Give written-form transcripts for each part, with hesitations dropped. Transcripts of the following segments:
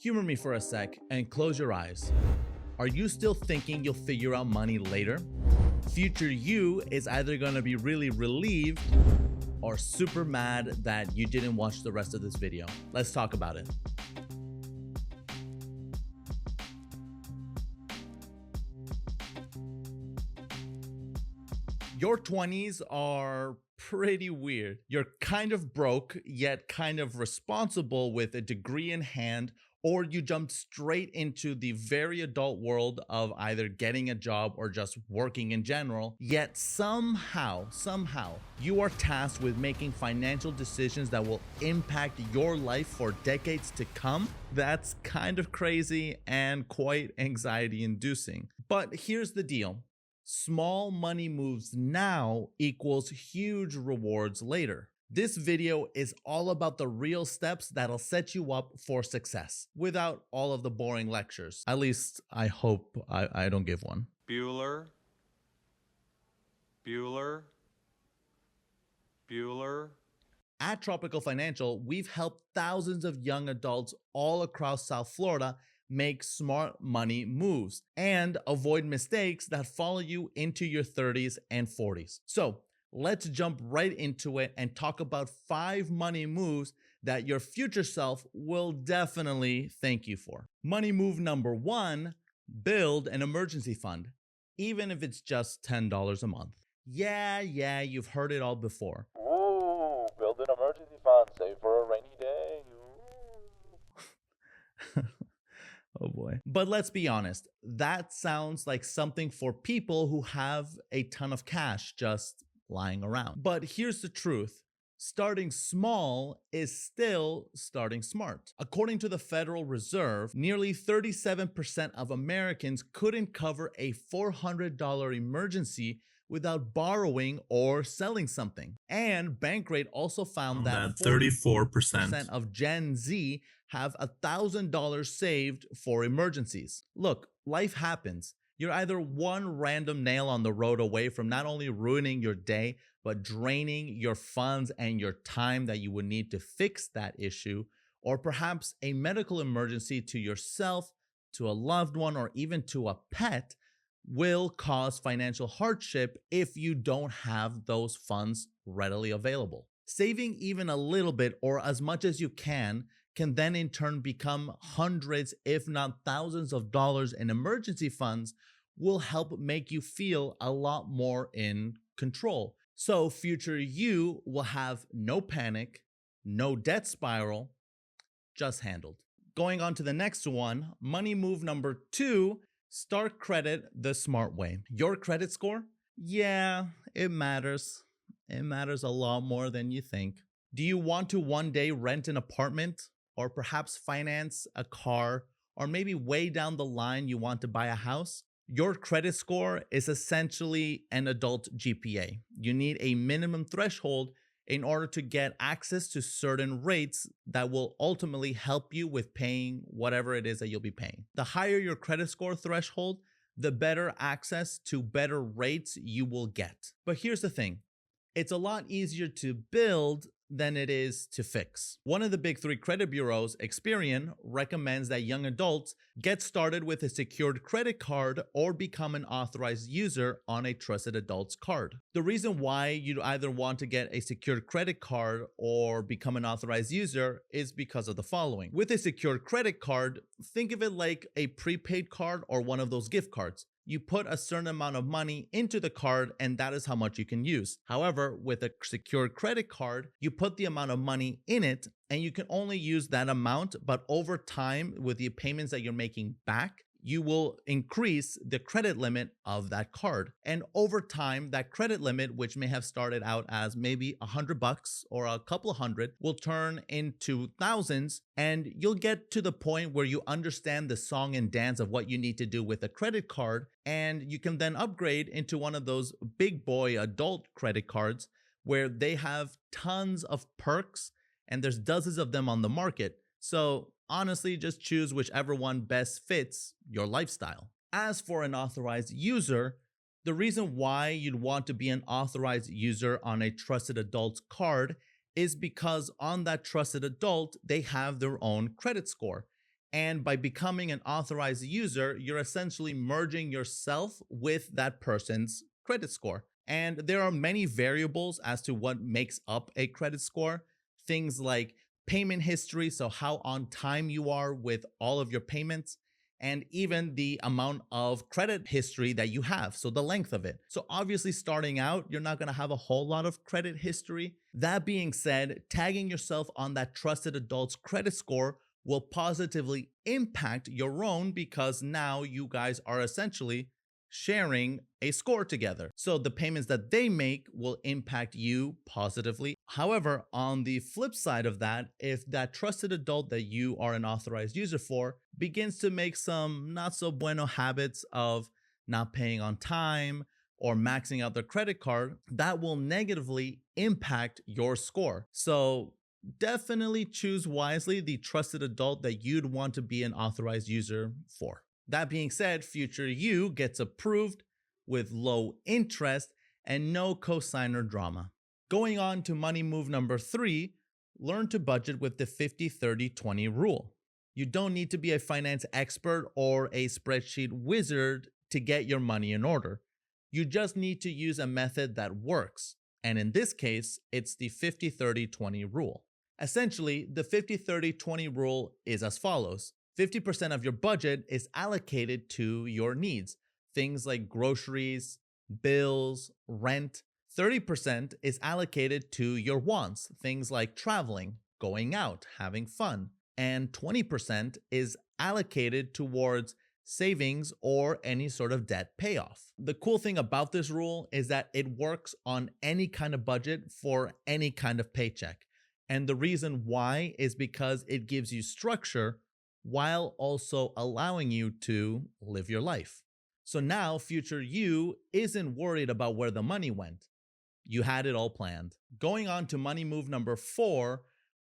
Humor me for a sec and close your eyes. Are you still thinking you'll figure out money later? Future you is either going to be really relieved or super mad that you didn't watch the rest of this video. Let's talk about it. Your 20s are pretty weird. You're kind of broke, yet kind of responsible with a degree in hand, or you jumped straight into the very adult world of either getting a job or just working in general, yet somehow, you are tasked with making financial decisions that will impact your life for decades to come. That's kind of crazy and quite anxiety inducing. But here's the deal. Small money moves now equals huge rewards later. This video is all about the real steps that'll set you up for success without all of the boring lectures. At least I hope I don't give one. Bueller. At Tropical Financial, we've helped thousands of young adults all across South Florida make smart money moves and avoid mistakes that follow you into your 30s and 40s. So let's jump right into it and talk about 5 money moves that your future self will definitely thank you for. Money move number 1, build an emergency fund, even if it's just $10 a month. Yeah, you've heard it all before. Ooh, build an emergency fund, save for a rainy day. Oh boy. But let's be honest, that sounds like something for people who have a ton of cash just lying around. But here's the truth. Starting small is still starting smart. According to the Federal Reserve, nearly 37% of Americans couldn't cover a $400 emergency without borrowing or selling something. And Bankrate also found that 34% of Gen Z have $1,000 saved for emergencies. Look, life happens. You're either one random nail on the road away from not only ruining your day, but draining your funds and your time that you would need to fix that issue, or perhaps a medical emergency to yourself, to a loved one, or even to a pet will cause financial hardship if you don't have those funds readily available. Saving even a little bit or as much as you can then in turn become hundreds, if not thousands of dollars in emergency funds will help make you feel a lot more in control. So future you will have no panic, no debt spiral, just handled. Going on to the next one, money move number 2, start credit the smart way. Your credit score? Yeah, it matters. It matters a lot more than you think. Do you want to one day rent an apartment or perhaps finance a car, or maybe way down the line you want to buy a house? Your credit score is essentially an adult GPA. You need a minimum threshold in order to get access to certain rates that will ultimately help you with paying whatever it is that you'll be paying. The higher your credit score threshold, the better access to better rates you will get. But here's the thing. It's a lot easier to build than it is to fix. One of the big 3 credit bureaus, Experian, recommends that young adults get started with a secured credit card or become an authorized user on a trusted adult's card. The reason why you'd either want to get a secured credit card or become an authorized user is because of the following. With a secured credit card, think of it like a prepaid card or one of those gift cards. You put a certain amount of money into the card and that is how much you can use. However, with a secured credit card, you put the amount of money in it and you can only use that amount, but over time with the payments that you're making back, you will increase the credit limit of that card. And over time, that credit limit, which may have started out as maybe $100 or a couple of hundred, will turn into thousands. And you'll get to the point where you understand the song and dance of what you need to do with a credit card. And you can then upgrade into one of those big boy adult credit cards where they have tons of perks and there's dozens of them on the market. So honestly, just choose whichever one best fits your lifestyle. As for an authorized user, the reason why you'd want to be an authorized user on a trusted adult's card is because on that trusted adult, they have their own credit score. And by becoming an authorized user, you're essentially merging yourself with that person's credit score. And there are many variables as to what makes up a credit score. Things like payment history, so how on time you are with all of your payments, and even the amount of credit history that you have, so the length of it. So obviously starting out, you're not going to have a whole lot of credit history. That being said, tagging yourself on that trusted adult's credit score will positively impact your own because now you guys are essentially sharing a score together. So the payments that they make will impact you positively. However, on the flip side of that, if that trusted adult that you are an authorized user for begins to make some not so bueno habits of not paying on time or maxing out their credit card, that will negatively impact your score. So definitely choose wisely the trusted adult that you'd want to be an authorized user for. That being said, future you gets approved with low interest and no cosigner drama. Going on to money move number 3, learn to budget with the 50-30-20 rule. You don't need to be a finance expert or a spreadsheet wizard to get your money in order. You just need to use a method that works. And in this case, it's the 50-30-20 rule. Essentially, the 50-30-20 rule is as follows. 50% of your budget is allocated to your needs, things like groceries, bills, rent. 30% is allocated to your wants, things like traveling, going out, having fun. And 20% is allocated towards savings or any sort of debt payoff. The cool thing about this rule is that it works on any kind of budget for any kind of paycheck. And the reason why is because it gives you structure while also allowing you to live your life. So now future you isn't worried about where the money went. You had it all planned. Going on to money move number 4,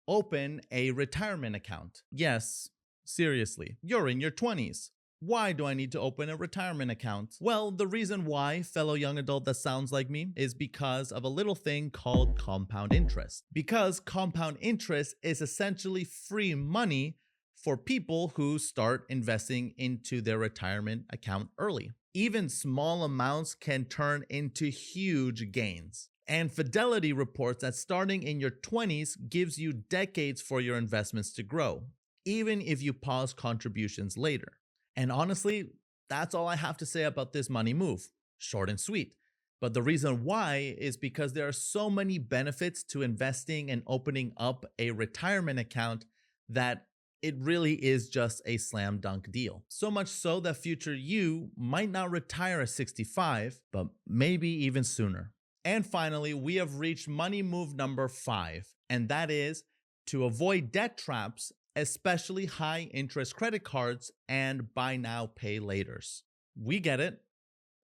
open a retirement account. Yes, seriously, you're in your 20s. Why do I need to open a retirement account? Well, the reason why, fellow young adult that sounds like me, is because of a little thing called compound interest. Because compound interest is essentially free money for people who start investing into their retirement account early. Even small amounts can turn into huge gains. And Fidelity reports that starting in your 20s gives you decades for your investments to grow, even if you pause contributions later. And honestly, that's all I have to say about this money move. Short and sweet. But the reason why is because there are so many benefits to investing and opening up a retirement account that it really is just a slam dunk deal. So much so that future you might not retire at 65, but maybe even sooner. And finally, we have reached money move number 5, and that is to avoid debt traps, especially high interest credit cards and buy now, pay laters. We get it.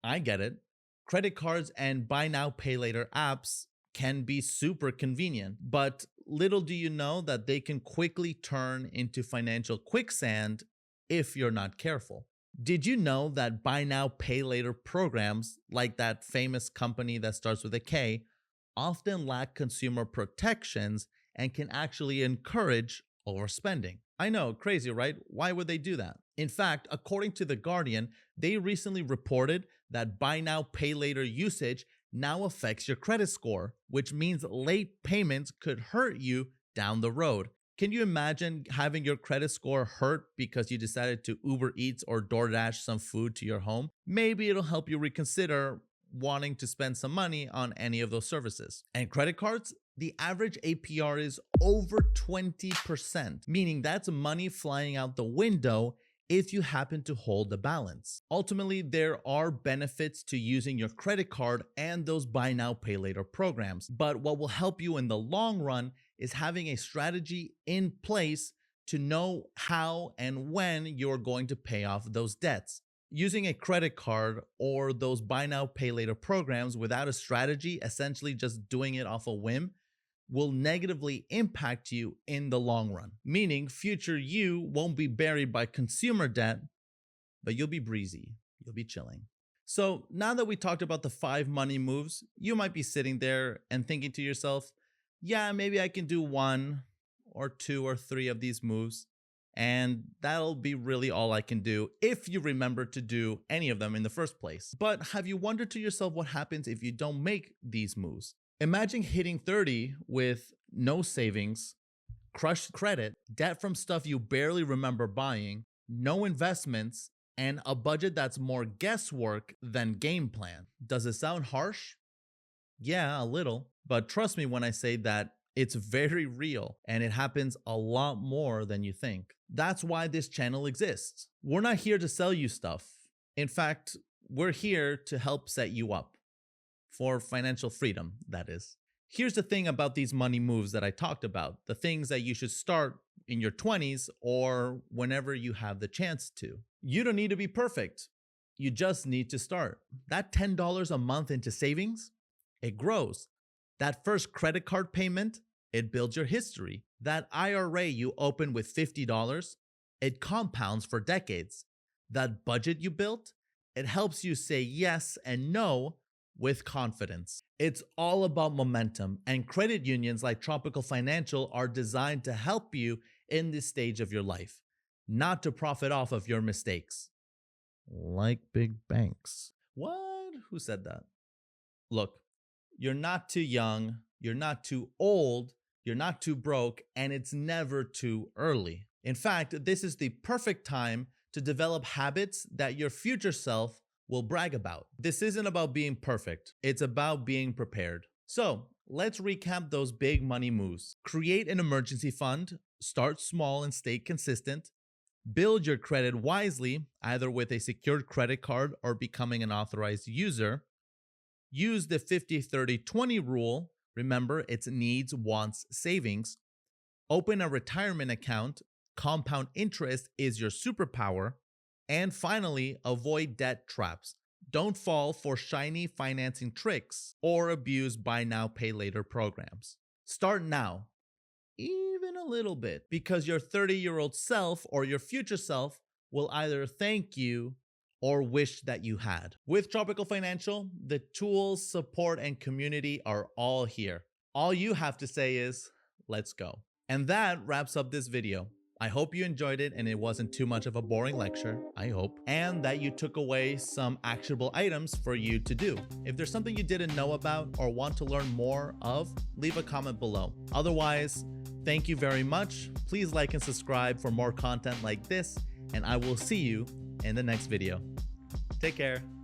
I get it. Credit cards and buy now, pay later apps can be super convenient, but little do you know that they can quickly turn into financial quicksand if you're not careful. Did you know that buy now, pay later programs, like that famous company that starts with a K, often lack consumer protections and can actually encourage overspending? I know, crazy, right? Why would they do that? In fact, according to The Guardian, they recently reported that buy now, pay later usage now affects your credit score, which means late payments could hurt you down the road. Can you imagine having your credit score hurt because you decided to Uber Eats or DoorDash some food to your home? Maybe it'll help you reconsider wanting to spend some money on any of those services. And credit cards, the average APR is over 20%, meaning that's money flying out the window if you happen to hold the balance. Ultimately, there are benefits to using your credit card and those buy now, pay later programs. But what will help you in the long run is having a strategy in place to know how and when you're going to pay off those debts. Using a credit card or those buy now, pay later programs without a strategy, essentially just doing it off a whim, will negatively impact you in the long run. Meaning future you won't be buried by consumer debt, but you'll be breezy, you'll be chilling. So now that we talked about the 5 money moves, you might be sitting there and thinking to yourself, yeah, maybe I can do 1 or 2 or 3 of these moves And that'll be really all I can do if you remember to do any of them in the first place. But have you wondered to yourself what happens if you don't make these moves? Imagine hitting 30 with no savings, crushed credit, debt from stuff you barely remember buying, no investments, and a budget that's more guesswork than game plan. Does it sound harsh? Yeah, a little. But trust me when I say that it's very real and it happens a lot more than you think. That's why this channel exists. We're not here to sell you stuff. In fact, we're here to help set you up for financial freedom, that is. Here's the thing about these money moves that I talked about, the things that you should start in your 20s or whenever you have the chance to. You don't need to be perfect. You just need to start. That $10 a month into savings, it grows. That first credit card payment, it builds your history. That IRA you open with $50, it compounds for decades. That budget you built, it helps you say yes and no with confidence. It's all about momentum, and credit unions like Tropical Financial are designed to help you in this stage of your life, not to profit off of your mistakes. Like big banks. What? Who said that? Look, you're not too young, you're not too old, you're not too broke, and it's never too early. In fact, this is the perfect time to develop habits that your future self will brag about. This isn't about being perfect, it's about being prepared. So, let's recap those big money moves. Create an emergency fund, start small and stay consistent. Build your credit wisely, either with a secured credit card or becoming an authorized user. Use the 50-30-20 rule. Remember, it's needs, wants, savings. Open a retirement account. Compound interest is your superpower. And finally, avoid debt traps. Don't fall for shiny financing tricks or abuse buy now, pay later programs. Start now, even a little bit, because your 30-year-old self or your future self will either thank you or wish that you had. With Tropical Financial, the tools, support, and community are all here. All you have to say is, let's go. And that wraps up this video. I hope you enjoyed it and it wasn't too much of a boring lecture, I hope, and that you took away some actionable items for you to do. If there's something you didn't know about or want to learn more of, leave a comment below. Otherwise, thank you very much. Please like and subscribe for more content like this, and I will see you in the next video. Take care.